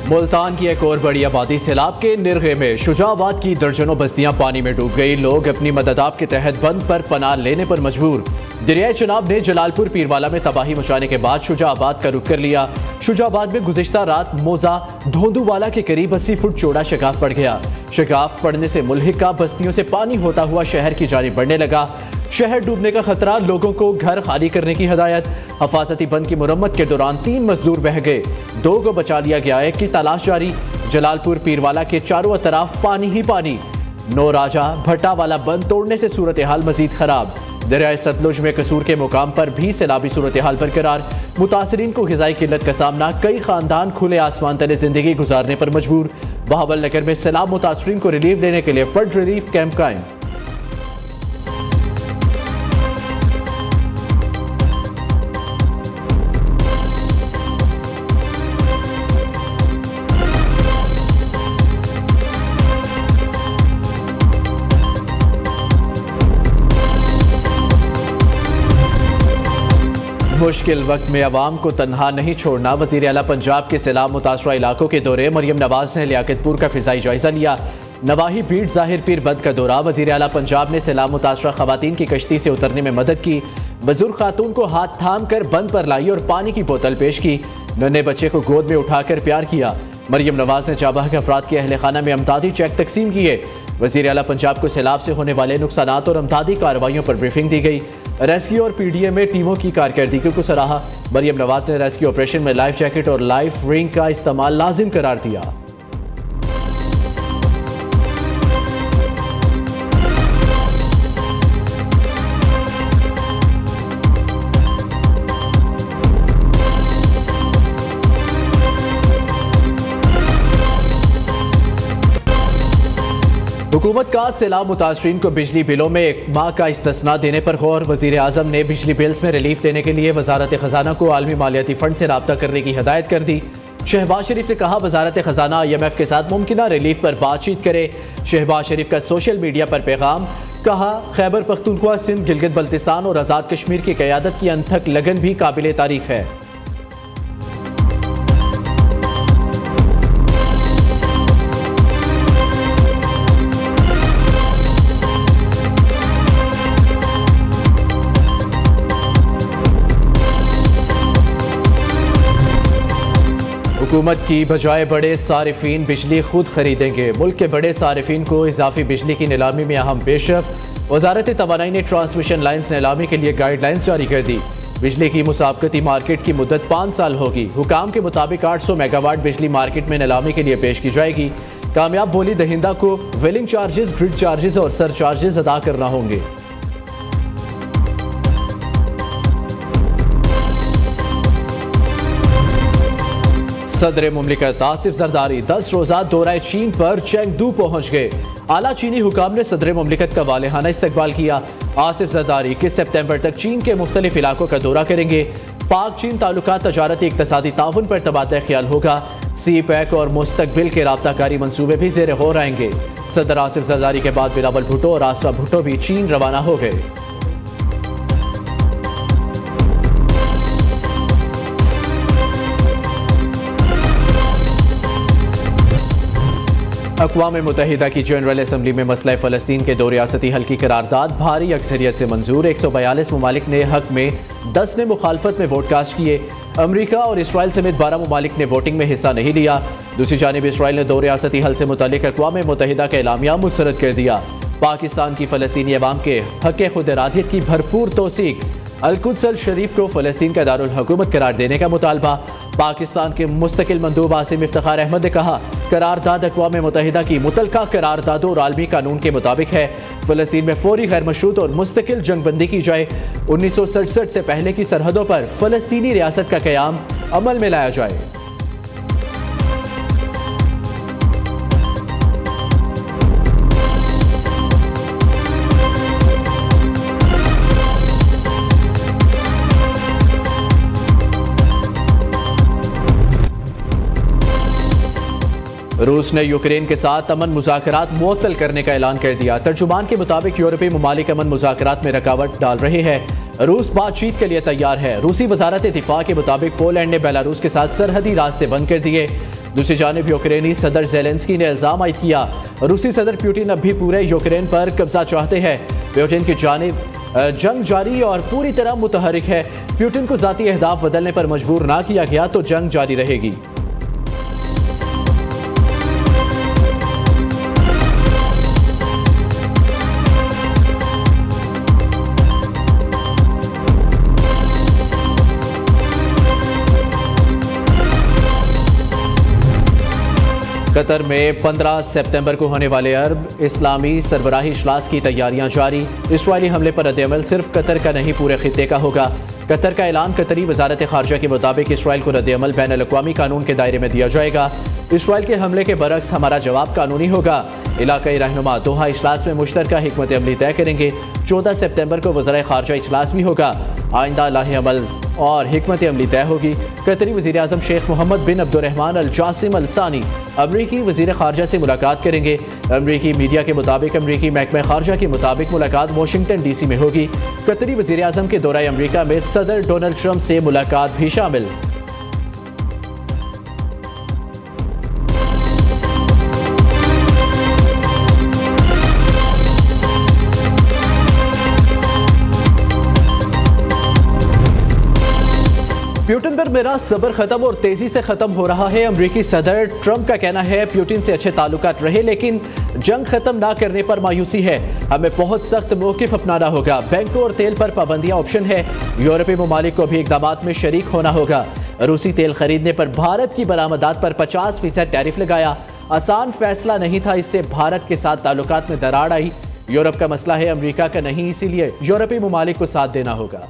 मुल्तान की एक और बड़ी आबादी सैलाब के निर्गे में। शुजाबाद की दर्जनों बस्तियां पानी में डूब गई। लोग अपनी मददाब के तहत बंद पर पनाह लेने पर मजबूर। दरियाए चनाब ने जलालपुर पीरवाला में तबाही मचाने के बाद शुजाबाद का रुख कर लिया। शुजाबाद में गुज़िश्ता रात मोजा धोंदूवाला के करीब 80 फुट चौड़ा शगाफ पड़ गया। शगाफ पड़ने से मुल्हिका बस्तियों से पानी होता हुआ शहर की जानिब बढ़ने लगा। शहर डूबने का खतरा, लोगों को घर खाली करने की हिदायत। हफाजती बंद की मुरम्मत के दौरान 3 मजदूर बह गए, 2 को बचा लिया गया है की तलाश जारी। जलालपुर पीरवाला के चारों तरफ पानी ही पानी। नो राजा भट्टा वाला बंद तोड़ने से सूरत हाल मजीद खराब। दरियाए सतलुज में कसूर के मुकाम पर भी सैलाबी सूरत हाल बरकरार। मुतासरीन को ग़िज़ाई किल्लत का सामना। कई खानदान खुले आसमान तले जिंदगी गुजारने पर मजबूर। बहावल नगर में सैलाब मुतासरीन को रिलीफ देने के लिए फ्लड रिलीफ कैंप कायम। मुश्किल वक्त में अवाम को तन्हा नहीं छोड़ना। वज़ीर आला पंजाब के सैलाब मुतासरा इलाकों के दौरे। मरियम नवाज ने लियाकतपुर का फ़िज़ाई जायजा लिया। नवाही बीट ज़ाहिर पीर बद का दौरा। वज़ीर आला पंजाब ने सैलाब मुतासरा ख़वातीन की कश्ती से उतरने में मदद की। बुजुर्ग खातून को हाथ थाम कर बंद पर लाई और पानी की बोतल पेश की। नन्हे बच्चे को गोद में उठाकर प्यार किया। मरियम नवाज ने जाबाह अफराद के अहल खाना में अमदादी चेक तकसीम किए। वज़ीर आला पंजाब को सैलाब से होने वाले नुकसानात और अमदादी कार्रवाइयों पर ब्रीफिंग दी गई। रेस्क्यू और पीडीए में टीमों की कारकर्दगी को सराहा। मरियम नवाज ने रेस्क्यू ऑपरेशन में लाइफ जैकेट और लाइफ रिंग का इस्तेमाल लाजिम करार दिया। हुकूमत का सैलाब मुतासरीन को बिजली बिलों में 1 माह का इस्तिस्ना देने पर गौर। वज़ीर आज़म ने बिजली बिल्स में रिलीफ देने के लिए वजारत खजाना को आलमी मालियाती फंड से राब्ता करने की हिदायत कर दी। शहबाज शरीफ ने कहा, वजारत खजाना IMF के साथ मुमकिना रिलीफ पर बातचीत करे। शहबाज शरीफ का सोशल मीडिया पर पैगाम। कहा, खैबर पख्तूनख्वा, सिंध, गिलगित बल्तिस्तान और आज़ाद कश्मीर की क़यादत की अनथक लगन भी काबिल तारीफ है। हुकूमत की बजाय बड़े सारिफीन बिजली खुद खरीदेंगे। मुल्क के बड़े सारिफीन को इजाफी बिजली की नीलामी में अहम पेशरफ। वजारत तवानाई ने ट्रांसमिशन लाइन्स नीलामी के लिए गाइडलाइंस जारी कर दी। बिजली की मुसाबकती मार्केट की मुद्दत 5 साल होगी। हुकाम के मुताबिक 800 मेगावाट बिजली मार्केट में नीलामी के लिए पेश की जाएगी। कामयाब बोली दहिंदा को वेलिंग चार्जेस, ग्रिड चार्जेस और सर चार्जेस अदा करना होंगे। सदर मुमलिकत आसिफ जरदारी 10 रोज़ा दौरा चीन पर चेंगदू पहुंच गए। आला चीनी हुकाम ने सदर मुमलिकत का वालेहाना इस्तकबाल किया। आसिफ जरदारी 21 सितंबर तक चीन के मुख्तलिफ इलाकों का दौरा करेंगे। पाक चीन ताल्लुकात, तजारती, इक्तसादी ताउन पर तबादला ख्याल होगा। CPEC और मुस्तकबिल के राब्ताकारी मंसूबे भी ज़ेर गौर आएंगे। सदर आसिफ जरदारी के बाद बिलावल भुट्टो और आसफा भुट्टो भी चीन रवाना हो गए। अक़वाम मुत्तहिदा की जनरल असम्बली में मसला फ़लस्तीन के 2 रियासती हल की करारदाद भारी अक्सरियत से मंजूर। 142 ममालिक ने हक में, 10 ने मुखालफत में वोट कास्ट किए। अमरीका और इसराइल समेत 12 ममालिक ने वोटिंग में हिस्सा नहीं लिया। दूसरी जानिब इसराइल ने 2 रियासती हल से मुतालिक अक़वाम मुत्तहिदा का एलामिया मुस्तरद कर दिया। पाकिस्तान की फ़लस्तीनी अवाम के हक़ खुद इरादियत की भरपूर तौसीक। अल-कुद्स अल शरीफ को फ़लस्तीन का दारुल हुकूमत करार देने का मुतालबा। पाकिस्तान के मुस्तकिल मंदूब आसिम इफ्तिखार अहमद ने कहा, करारदाद अक़वाम मुत्तहिदा की मुतलका करारदादों और आलमी कानून के मुताबिक है। फ़लस्तीन में फौरी, गैर मशरूत और मुस्तकिल जंगबंदी की जाए। 1967 से पहले की सरहदों पर फ़लस्तीनी रियासत का क़याम अमल में लाया जाए। रूस ने यूक्रेन के साथ अमन मुज़ाकरात मुअत्तल करने का ऐलान कर दिया। तर्जुमान के मुताबिक यूरोपीय ममालिक अमन मुज़ाकरात में रुकावट डाल रहे हैं। रूस बातचीत के लिए तैयार है। रूसी वजारत दिफा के मुताबिक पोलैंड ने बेलारूस के साथ सरहदी रास्ते बंद कर दिए। दूसरी जानिब यूक्रेनी सदर ज़ेलेंस्की ने इल्ज़ाम आयद किया रूसी सदर पुतिन अब भी पूरे यूक्रेन पर कब्जा चाहते हैं। पुतिन की जानिब जंग जारी और पूरी तरह मुतहरिक है। पुतिन को ज़ाती अहदाफ बदलने पर मजबूर ना किया गया तो जंग जारी रहेगी। कतर में 15 सितंबर को होने वाले अरब इस्लामी सरबराही इजलास की तैयारियां जारी। इसराइली हमले पर रद्द-ए-अमल सिर्फ कतर का नहीं पूरे खित्ते का होगा। कतर का ऐलान कतरी वजारत खारजा के मुताबिक इसराइल को रद्द-ए-अमल बैन-अल-अक़वामी कानून के दायरे में दिया जाएगा। इसराइल के हमले के बरक्स हमारा जवाब कानूनी होगा। इलाकाई रहनुमा दोहा इजलास में मुश्तरका हिकमत अमली तय करेंगे। 14 सितंबर को वज़ीर खारजा इजलास भी होगा। आइंदा लाहे-अमल और हिकमत अमली तय होगी। कतरी वज़ीर आज़म शेख मोहम्मद बिन अब्दुर्रहमान अल जासिम अल सानी अमरीकी वज़ीर खारजा से मुलाकात करेंगे। अमरीकी मीडिया के मुताबिक अमरीकी महकमा खारजा के मुताबिक मुलाकात वाशिंगटन DC में होगी। कतरी वज़ीर आज़म के दौरा अमरीका में सदर डोनाल्ड ट्रंप से मुलाकात भी शामिल। पुतिन पर मेरा सब्र खत्म और तेजी से खत्म हो रहा है। अमरीकी सदर ट्रंप का कहना है पुतिन से अच्छे ताल्लुकात रहे लेकिन जंग खत्म ना करने पर मायूसी है। हमें बहुत सख्त मौकिफ अपनाना होगा। बैंकों और तेल पर पाबंदियां ऑप्शन है। यूरोपीय ममालिक को भी इक़दामात में शरीक होना होगा। रूसी तेल खरीदने पर भारत की बरामदात पर 50% टैरिफ लगाया। आसान फैसला नहीं था, इससे भारत के साथ ताल्लुकात में दरार आई। यूरोप का मसला है, अमरीका का नहीं, इसीलिए यूरोपीय ममालिक को साथ देना होगा।